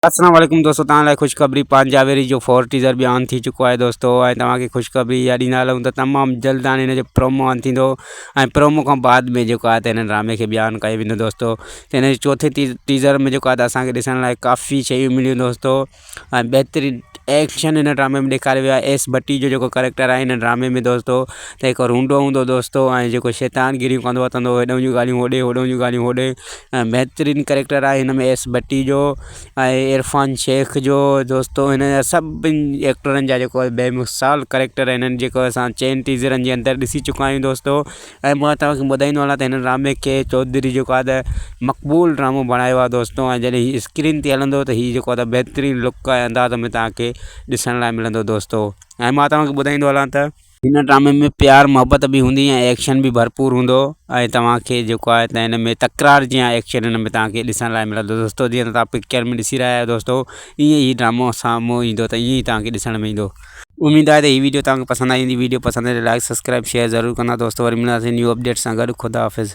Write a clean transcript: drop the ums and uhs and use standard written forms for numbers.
अस्सलाम वालेकुम दोस्तों, तव्हां लाइ ख़ुशख़बरी पंजाबेरी जो 4 टीज़र बि ऑन थी चुको आहे दोस्तों। ऐं तव्हांखे ख़ुशख़बरी इहा ॾींदा हलूं त तमामु जल्द हाणे हिन जो प्रोमो ऑन थींदो ऐं प्रोमो खां बाद में जेको आहे त हिन ड्रामे खे बयानु कयो वेंदो दोस्तों। त हिन जे चौथे टीज़र में जेको आहे त असांखे ॾिसण लाइ काफ़ी शयूं मिलियूं दोस्तों ऐं बहितरीनु एक्शन हिन ड्रामे में ॾेखारियो वियो आहे। एस भट्टी जो जेको कैरेक्टर आहे हिन ड्रामे में दोस्तों त हिकु रूंडो हूंदो दोस्तों ऐं जेको शैतानगिरियूं कंदो वठंदो, हेॾो जूं ॻाल्हियूं होॾे, होॾो जूं ॻाल्हियूं होॾे। ऐं बहितरीनु कैरेक्टर आहे हिन में एस भट्टी जो ऐं इरफान शेख जो दोस्तों। हिन जा सभिनी एक्टरनि जा जेको आहे बेमिसाल कैरेक्टर हिननि जेको असां चइनि टीज़रनि जे अंदरि ॾिसी चुका आहियूं दोस्तों। ऐं मां तव्हांखे ॿुधाईंदो हलां त हिन ड्रामे खे चौधरी जेको आहे त मक़बूल ड्रामो बणायो आहे दोस्तों। ऐं जॾहिं हीउ स्क्रीन ते हलंदो त हीउ जेको आहे त बहितरीनु लुक ऐं अंदाज़ में तव्हांखे ॾिसण लाइ मिलंदो दोस्तों। ऐं मां तव्हांखे ॿुधाईंदो हलां त हिन ड्रामे में प्यार मोहब्बत बि हूंदी ऐं एक्शन बि भरपूर हूंदो। ऐं तव्हांखे जेको आहे त हिन में तकरार जीअं एक्शन हिन में तव्हांखे ॾिसण लाइ मिलंदो दोस्तों। जीअं त तव्हां पिक्चर में ॾिसी रहिया आहियो दोस्तों, ईअं ई ड्रामो साम्हूं ईंदो त ईअं ई तव्हांखे ॾिसण में ईंदो। उम्मीद आहे त हीअ वीडियो तव्हांखे पसंदि आई हूंदी। वीडियो पसंदि आहे त लाइक सब्सक्राइब शेयर ज़रूरु कंदा दोस्तों। वरी मिलंदासीं न्यू अपडेट सां गॾु। ख़ुदा हाफ़िज़।